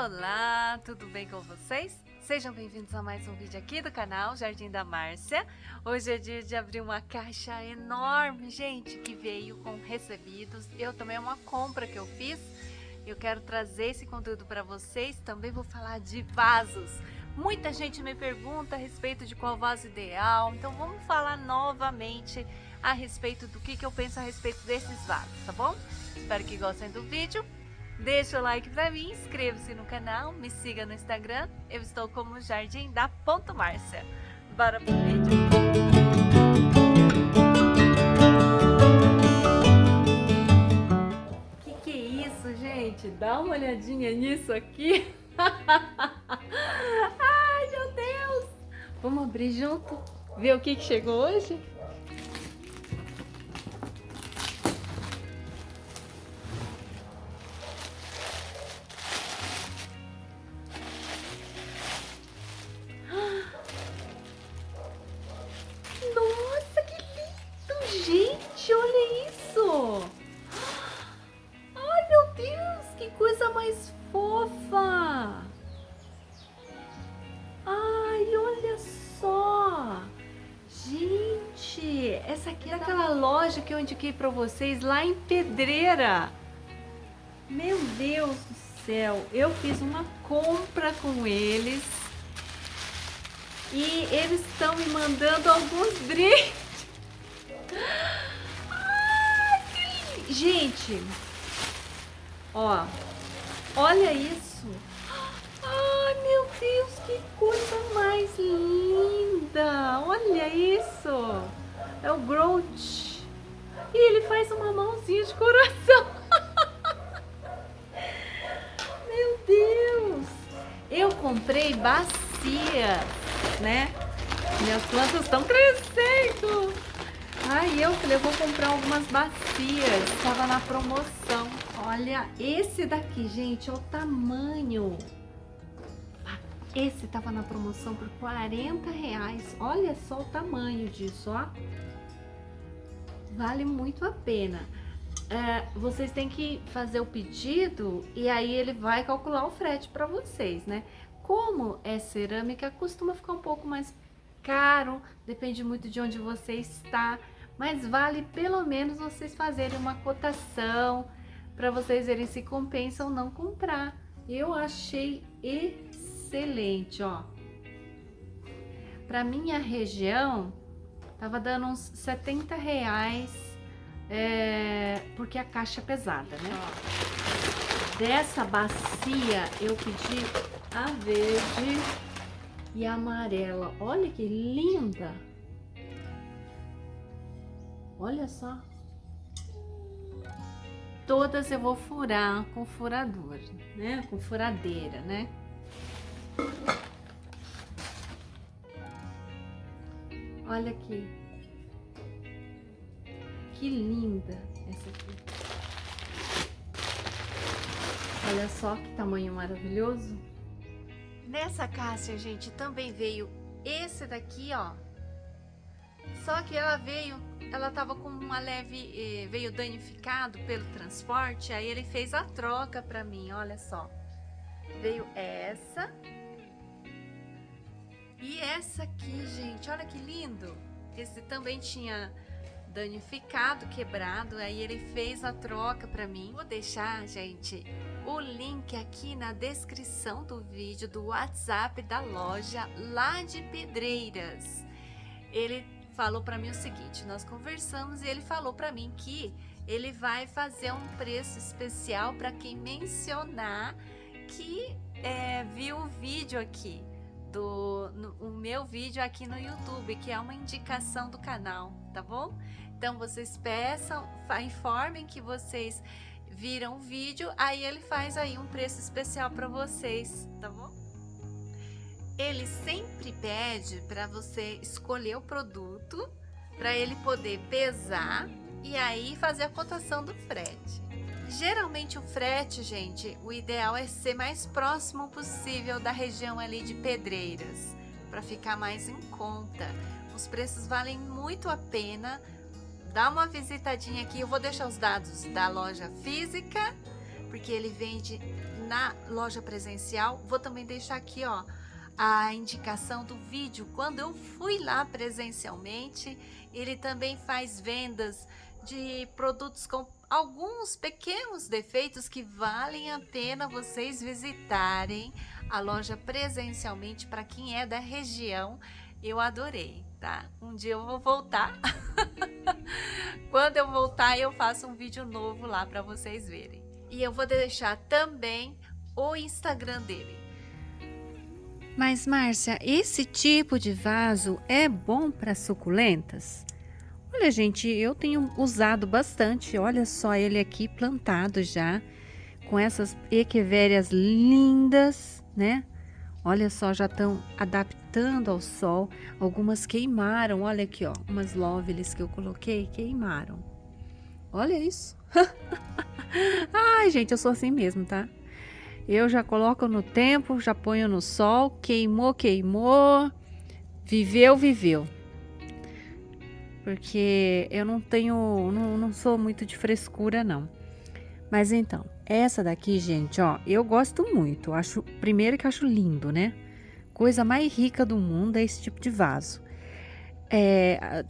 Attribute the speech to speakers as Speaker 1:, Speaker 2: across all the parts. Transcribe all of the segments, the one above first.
Speaker 1: Olá, tudo bem com vocês? Sejam bem-vindos a mais um vídeo aqui do canal Jardim da Márcia. Hoje é dia de abrir uma caixa enorme, gente, que veio com recebidos. Eu também é uma compra que eu fiz. Eu quero trazer esse conteúdo para vocês. Também vou falar de vasos. Muita gente me pergunta a respeito de qual vaso ideal. Então vamos falar novamente a respeito do que eu penso a respeito desses vasos, tá bom? Espero que gostem do vídeo. Deixa o like pra mim, inscreva-se no canal, me siga no Instagram. Eu estou como Jardim da Márcia. Bora pro vídeo? Que é isso, gente? Dá uma olhadinha nisso aqui. Ai, meu Deus! Vamos abrir junto? Ver o que chegou hoje? Nossa, que lindo, gente! Olha isso! Ai, meu Deus, que coisa mais fofa! Ai, olha só! Gente, essa aqui é aquela loja que eu indiquei para vocês lá em Pedreira. Meu Deus do céu, eu fiz uma compra com eles e eles estão me mandando alguns brindes. Ai, que lindo! Gente, ó, olha isso. Ai, meu Deus, que coisa mais linda! Olha isso! É o Grouch. E ele faz uma mãozinha de coração. Meu Deus! Eu comprei bacia, né? Minhas plantas estão crescendo. Aí eu falei, eu vou comprar algumas bacias. Estava na promoção. Olha, esse daqui, gente, olha o tamanho. Esse tava na promoção por R$40. Olha só o tamanho disso, ó. Vale muito a pena. Vocês têm que fazer o pedido e aí ele vai calcular o frete para vocês, né? Como é cerâmica, costuma ficar um pouco mais caro, depende muito de onde você está, mas vale pelo menos vocês fazerem uma cotação para vocês verem se compensa ou não comprar. Eu achei excelente, ó. Para minha região tava dando uns R$70, porque a caixa é pesada, né? Ó. Dessa bacia eu pedi a verde e a amarela. Olha que linda! Olha só. Todas eu vou furar com furador, né? Com furadeira, né? Olha aqui. Que linda essa aqui. Olha só que tamanho maravilhoso. Nessa caixa, gente, também veio esse daqui, ó. Só que ela tava com uma leve, veio danificado pelo transporte, aí ele fez a troca pra mim, olha só. Veio essa. E essa aqui, gente, olha que lindo. Esse também tinha danificado, quebrado, aí ele fez a troca pra mim. Vou deixar, gente, o link aqui na descrição do vídeo do WhatsApp da loja lá de Pedreiras. Ele falou pra mim o seguinte, nós conversamos e ele falou pra mim que ele vai fazer um preço especial para quem mencionar que viu o vídeo aqui, o meu vídeo aqui no YouTube, que é uma indicação do canal, tá bom? Então vocês peçam, informem que vocês viram o vídeo, aí ele faz aí um preço especial para vocês, tá bom? Ele sempre pede para você escolher o produto, para ele poder pesar e aí fazer a cotação do frete. Geralmente o frete, gente, o ideal é ser mais próximo possível da região ali de Pedreiras, para ficar mais em conta. Os preços valem muito a pena. Dá uma visitadinha aqui, eu vou deixar os dados da loja física, porque ele vende na loja presencial. Vou também deixar aqui, ó, a indicação do vídeo. Quando eu fui lá presencialmente, ele também faz vendas de produtos com alguns pequenos defeitos que valem a pena vocês visitarem a loja presencialmente. Para quem é da região, eu adorei, tá? Um dia eu vou voltar. Quando eu voltar, eu faço um vídeo novo lá para vocês verem. E eu vou deixar também o Instagram dele. Mas, Márcia, esse tipo de vaso é bom para suculentas? Olha, gente, eu tenho usado bastante. Olha só ele aqui plantado já, com essas equivérias lindas, né? Olha só, já estão adaptando ao sol. Algumas queimaram, olha aqui, ó, umas loveles que eu coloquei, queimaram. Olha isso. Ai, gente, eu sou assim mesmo, tá? Eu já coloco no tempo, já ponho no sol, queimou, queimou, viveu, viveu. Porque eu não sou muito de frescura, não. Mas então, essa daqui, gente, ó, eu gosto muito. Primeiro que acho lindo, né? Coisa mais rica do mundo é esse tipo de vaso.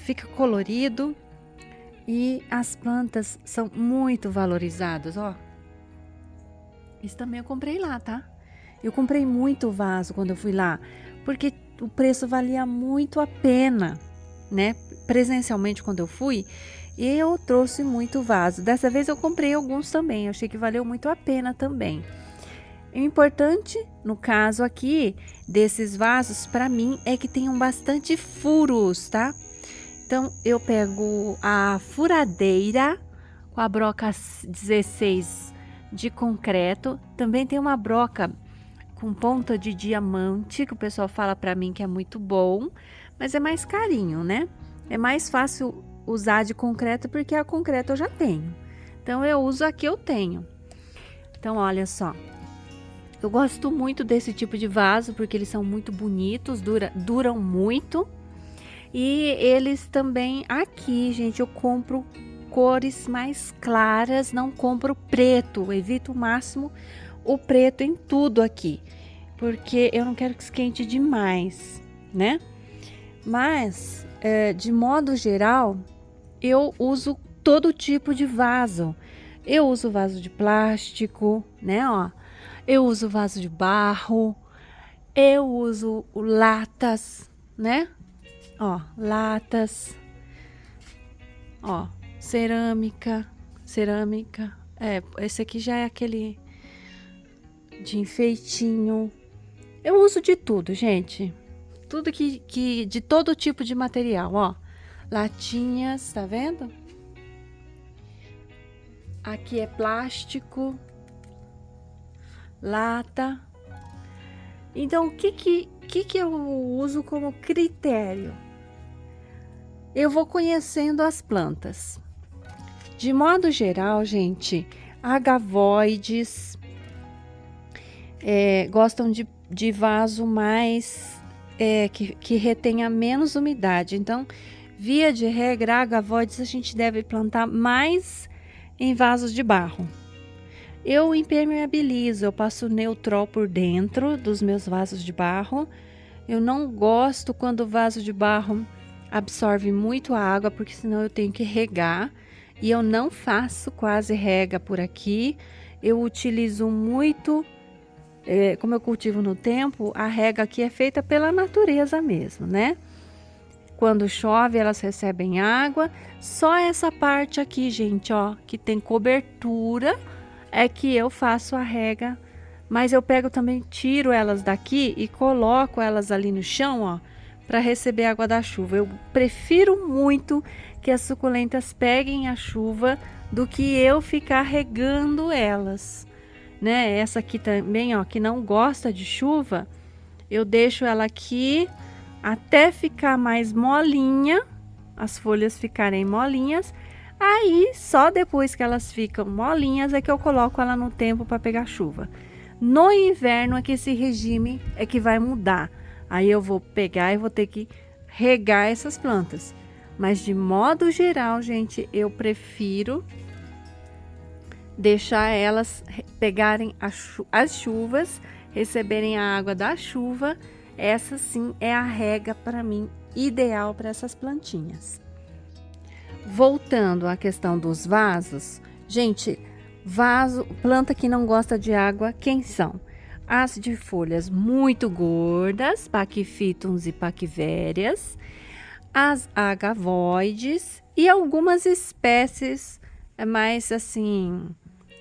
Speaker 1: Fica colorido e as plantas são muito valorizadas, ó. Isso também eu comprei lá, tá? Eu comprei muito vaso quando eu fui lá, porque o preço valia muito a pena, né? Presencialmente, quando eu fui, eu trouxe muito vaso. Dessa vez eu comprei alguns também, eu achei que valeu muito a pena também. O importante, no caso aqui, desses vasos, para mim, é que tenham bastante furos, tá? Então, eu pego a furadeira com a broca 16 de concreto. Também tem uma broca com ponta de diamante, que o pessoal fala para mim que é muito bom, mas é mais carinho, né? É mais fácil usar de concreto porque a concreto eu já tenho. Então, eu uso a que eu tenho. Então, olha só. Eu gosto muito desse tipo de vaso porque eles são muito bonitos, duram muito. E eles também, aqui, gente, eu compro cores mais claras, não compro preto, evito o máximo o preto em tudo aqui, porque eu não quero que esquente demais, né? Mas, de modo geral, eu uso todo tipo de vaso. Eu uso vaso de plástico, né, ó. Eu uso vaso de barro, eu uso latas, né? Ó, latas, ó, cerâmica, esse aqui já é aquele de enfeitinho. Eu uso de tudo, gente, tudo que de todo tipo de material, ó, latinhas, tá vendo? Aqui é plástico, lata. Então, o que eu uso como critério? Eu vou conhecendo as plantas. De modo geral, gente, agavoides gostam de vaso mais que retenha menos umidade. Então, via de regra, agavoides a gente deve plantar mais em vasos de barro. Eu impermeabilizo, eu passo Neutrol por dentro dos meus vasos de barro. Eu não gosto quando o vaso de barro absorve muito água, porque senão eu tenho que regar. E eu não faço quase rega por aqui. Eu utilizo muito, como eu cultivo no tempo, a rega aqui é feita pela natureza mesmo, né? Quando chove, elas recebem água. Só essa parte aqui, gente, ó, que tem cobertura, é que eu faço a rega. Mas eu pego também, tiro elas daqui e coloco elas ali no chão, ó, para receber água da chuva. Eu prefiro muito que as suculentas peguem a chuva do que eu ficar regando elas, né? Essa aqui também, ó, que não gosta de chuva, eu deixo ela aqui até ficar mais molinha, as folhas ficarem molinhas. Aí, só depois que elas ficam molinhas é que eu coloco ela no tempo para pegar chuva. No inverno é que esse regime é que vai mudar. Aí eu vou pegar e vou ter que regar essas plantas. Mas de modo geral, gente, eu prefiro deixar elas pegarem as chuvas, receberem a água da chuva. Essa sim é a rega para mim ideal para essas plantinhas. Voltando à questão dos vasos, gente, planta que não gosta de água, quem são? As de folhas muito gordas, Pachyphytums e Pachyvérias, as agavoides e algumas espécies mais assim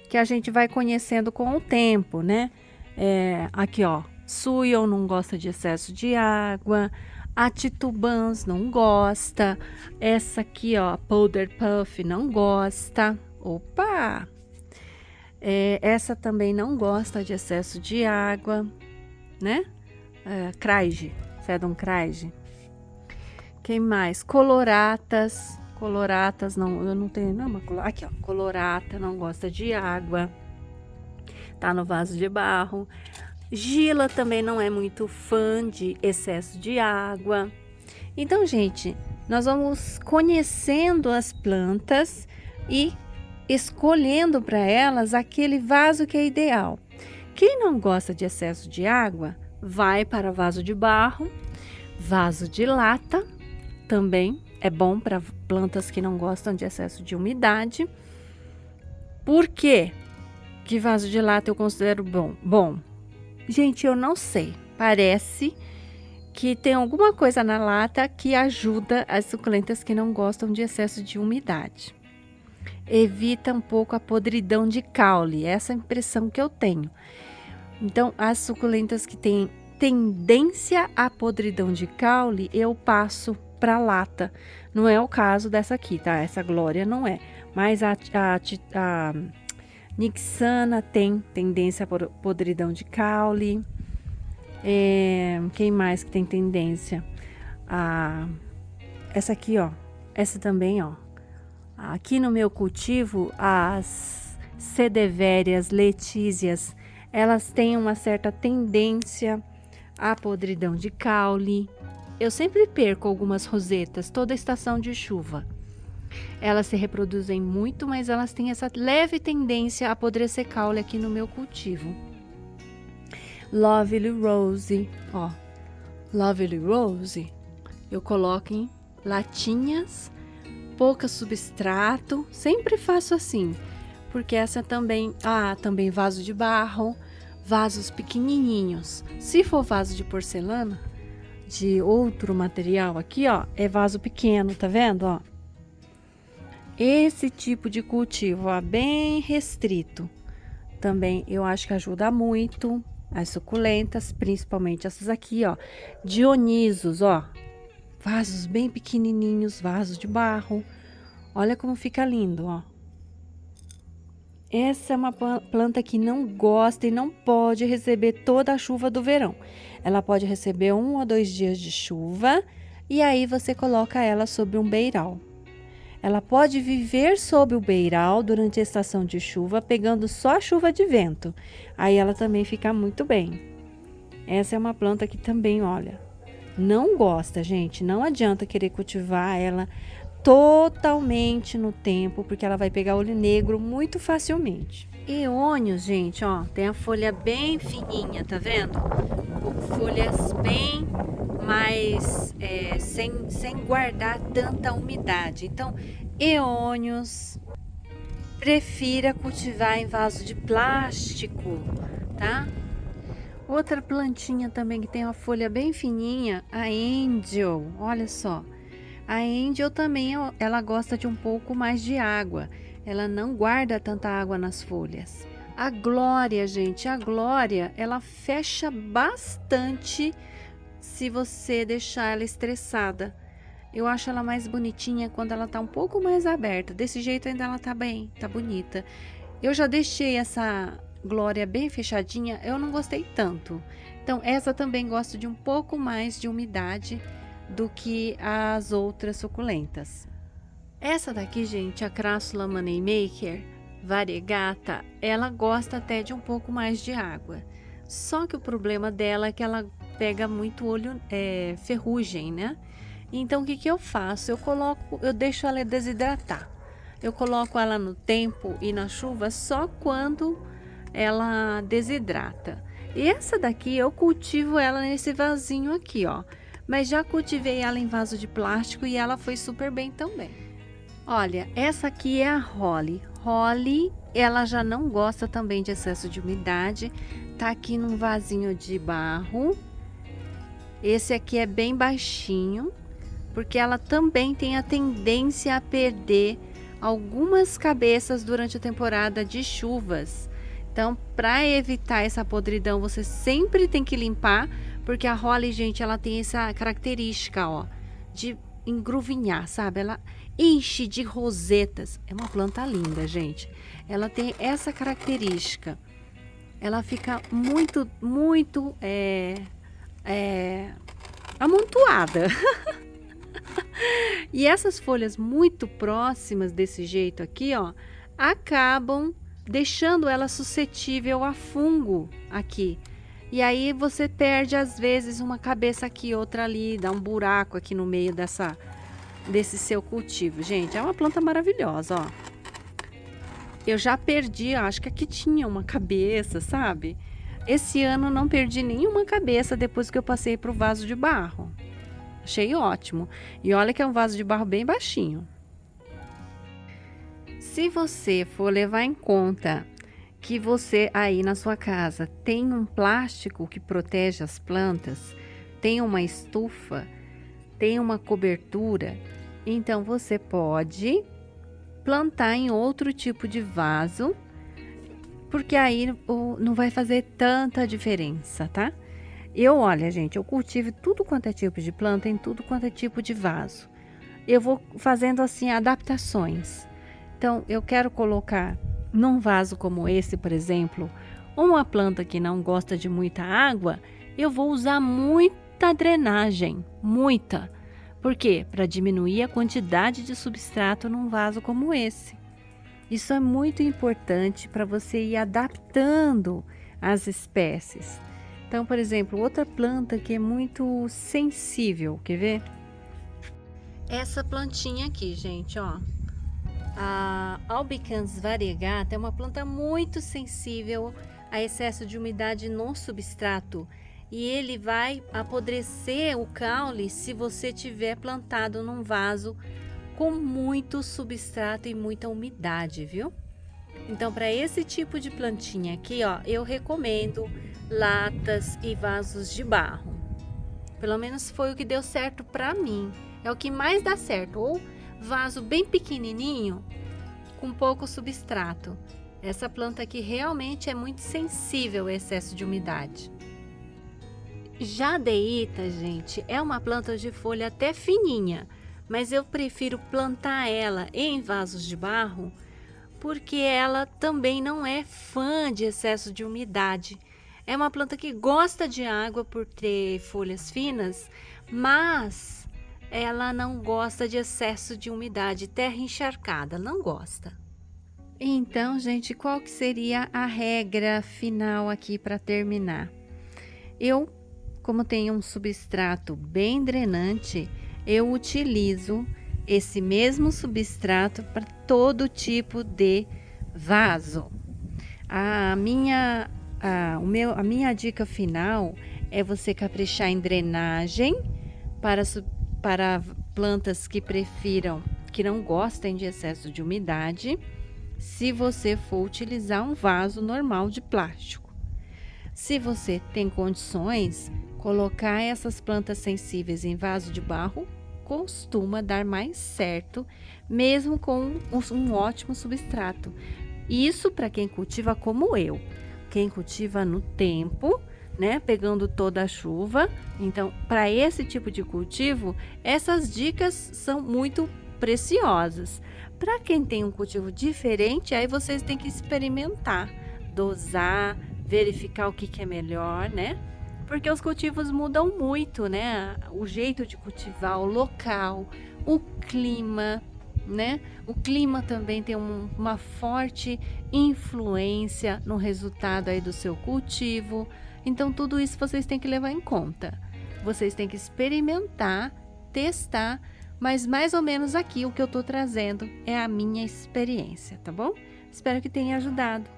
Speaker 1: que a gente vai conhecendo com o tempo, né? Aqui ó, Suyon não gosta de excesso de água, a Titubans não gosta, essa aqui ó, Powder Puff não gosta, opa! Essa também não gosta de excesso de água, né? Craige, Sedum Craige. Quem mais? Coloratas não, eu não tenho, não, aqui ó, colorata não gosta de água, tá no vaso de barro. Gila também não é muito fã de excesso de água. Então, gente, nós vamos conhecendo as plantas e escolhendo para elas aquele vaso que é ideal. Quem não gosta de excesso de água, vai para vaso de barro, vaso de lata, também é bom para plantas que não gostam de excesso de umidade. Por quê? Que vaso de lata eu considero bom? Bom, gente, eu não sei. Parece que tem alguma coisa na lata que ajuda as suculentas que não gostam de excesso de umidade. Evita um pouco a podridão de caule, essa é a impressão que eu tenho. Então, as suculentas que têm tendência à podridão de caule, eu passo para lata. Não é o caso dessa aqui, tá? Essa Glória não é. Mas a Nixana tem tendência à podridão de caule. Quem mais que tem tendência? Essa aqui, ó. Essa também, ó. Aqui no meu cultivo, as Sedevérias, Letísias, elas têm uma certa tendência à podridão de caule. Eu sempre perco algumas rosetas toda estação de chuva. Elas se reproduzem muito, mas elas têm essa leve tendência a apodrecer caule aqui no meu cultivo. Lovely Rose, ó. Lovely Rose, eu coloco em latinhas, pouca substrato, sempre faço assim, porque essa também, também vaso de barro, vasos pequenininhos. Se for vaso de porcelana, de outro material aqui, ó, é vaso pequeno, tá vendo, ó? Esse tipo de cultivo, ó, bem restrito, também eu acho que ajuda muito as suculentas, principalmente essas aqui, ó, Dionisos, ó, vasos bem pequenininhos, vasos de barro. Olha como fica lindo, ó. Essa é uma planta que não gosta e não pode receber toda a chuva do verão. Ela pode receber 1 ou 2 dias de chuva e aí você coloca ela sobre um beiral. Ela pode viver sob o beiral durante a estação de chuva, pegando só a chuva de vento. Aí ela também fica muito bem. Essa é uma planta que também, olha, não gosta, gente. Não adianta querer cultivar ela totalmente no tempo, porque ela vai pegar olho negro muito facilmente. Eônios, gente, ó, tem a folha bem fininha, tá vendo? Folhas bem mais sem guardar tanta umidade. Então, eônios, prefira cultivar em vaso de plástico, tá? Outra plantinha também que tem uma folha bem fininha, a Angel, olha só. A Angel também, ela gosta de um pouco mais de água. Ela não guarda tanta água nas folhas. A Glória, gente, a Glória, ela fecha bastante se você deixar ela estressada. Eu acho ela mais bonitinha quando ela tá um pouco mais aberta. Desse jeito ainda ela tá bem, tá bonita. Eu já deixei essa Glória bem fechadinha, eu não gostei tanto. Então, essa também gosto de um pouco mais de umidade do que as outras suculentas. Essa daqui, gente, a Crassula Moneymaker variegata, ela gosta até de um pouco mais de água. Só que o problema dela é que ela pega muito ferrugem, né? Então, o que eu faço? Eu deixo ela desidratar. eu coloco ela no tempo e na chuva só quando ela desidrata. E essa daqui eu cultivo ela nesse vasinho aqui, ó. Mas já cultivei ela em vaso de plástico e ela foi super bem também. Olha, essa aqui é a Holly. Holly, ela já não gosta também de excesso de umidade. Tá aqui num vasinho de barro. Esse aqui é bem baixinho, porque ela também tem a tendência a perder algumas cabeças durante a temporada de chuvas. Então, para evitar essa podridão, você sempre tem que limpar, porque a Holly, gente, ela tem essa característica, ó, de engruvinhar, sabe? Ela enche de rosetas. É uma planta linda, gente. Ela tem essa característica. Ela fica muito amontoada. E essas folhas muito próximas desse jeito aqui, ó, acabam deixando ela suscetível a fungo aqui. E aí você perde às vezes uma cabeça aqui, outra ali, dá um buraco aqui no meio desse seu cultivo. Gente, é uma planta maravilhosa, ó. Eu já perdi, acho que aqui tinha uma cabeça, sabe? Esse ano não perdi nenhuma cabeça depois que eu passei para o vaso de barro. Achei ótimo. E olha que é um vaso de barro bem baixinho. Se você for levar em conta que você aí na sua casa tem um plástico que protege as plantas, tem uma estufa, tem uma cobertura, então você pode plantar em outro tipo de vaso, porque aí não vai fazer tanta diferença, tá? Olha, gente, eu cultivo tudo quanto é tipo de planta em tudo quanto é tipo de vaso. Eu vou fazendo assim adaptações. Então, eu quero colocar num vaso como esse, por exemplo, uma planta que não gosta de muita água, eu vou usar muita drenagem, muita. Por quê? Para diminuir a quantidade de substrato num vaso como esse. Isso é muito importante para você ir adaptando as espécies. Então, por exemplo, outra planta que é muito sensível, quer ver? Essa plantinha aqui, gente, ó. A Albicans variegata é uma planta muito sensível a excesso de umidade no substrato. E ele vai apodrecer o caule se você tiver plantado num vaso com muito substrato e muita umidade, viu? Então, para esse tipo de plantinha aqui, ó, eu recomendo latas e vasos de barro. Pelo menos foi o que deu certo para mim. É o que mais dá certo. Ou vaso bem pequenininho, com pouco substrato. Essa planta aqui realmente é muito sensível ao excesso de umidade. Jadeíta, gente, é uma planta de folha até fininha, mas eu prefiro plantar ela em vasos de barro, porque ela também não é fã de excesso de umidade. É uma planta que gosta de água por ter folhas finas, mas ela não gosta de excesso de umidade, terra encharcada, não gosta. Então, gente, qual que seria a regra final aqui para terminar? Como tenho um substrato bem drenante, eu utilizo esse mesmo substrato para todo tipo de vaso. A minha dica final é você caprichar em drenagem para plantas que não gostem de excesso de umidade, se você for utilizar um vaso normal de plástico. Se você tem condições, colocar essas plantas sensíveis em vaso de barro costuma dar mais certo, mesmo com um ótimo substrato. Isso para quem cultiva como eu. Quem cultiva no tempo, né, pegando toda a chuva. Então, para esse tipo de cultivo, essas dicas são muito preciosas. Para quem tem um cultivo diferente, aí vocês têm que experimentar, dosar, verificar o que é melhor, né? Porque os cultivos mudam muito, né? O jeito de cultivar, o local, o clima, né? O clima também tem uma forte influência no resultado aí do seu cultivo. Então, tudo isso vocês têm que levar em conta. Vocês têm que experimentar, testar, Mas mais ou menos aqui o que eu tô trazendo é a minha experiência, tá bom? Espero que tenha ajudado.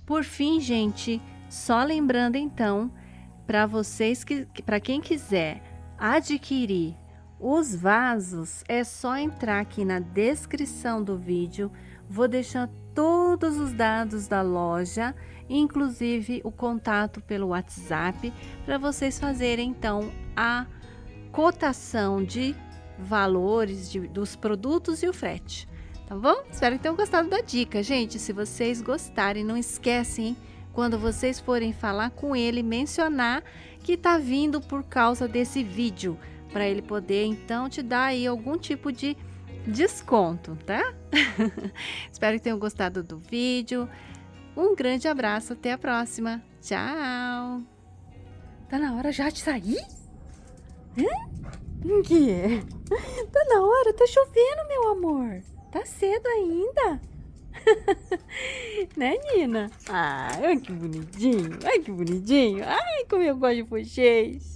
Speaker 1: Por fim, gente, só lembrando então, para vocês para quem quiser adquirir os vasos, é só entrar aqui na descrição do vídeo. Vou deixar todos os dados da loja, inclusive o contato pelo WhatsApp, para vocês fazerem então a cotação de valores dos produtos e o frete. Tá bom? Espero que tenham gostado da dica, gente. Se vocês gostarem, não esquecem, hein? Quando vocês forem falar com ele, mencionar que tá vindo por causa desse vídeo, para ele poder então te dar aí algum tipo de desconto, tá? Espero que tenham gostado do vídeo. Um grande abraço, até a próxima. Tchau!
Speaker 2: Tá na hora já de sair? O que é? Tá na hora, tá chovendo, meu amor. Tá cedo ainda. Né, Nina? Ai, que bonitinho. Ai, que bonitinho. Ai, como eu gosto de vocês.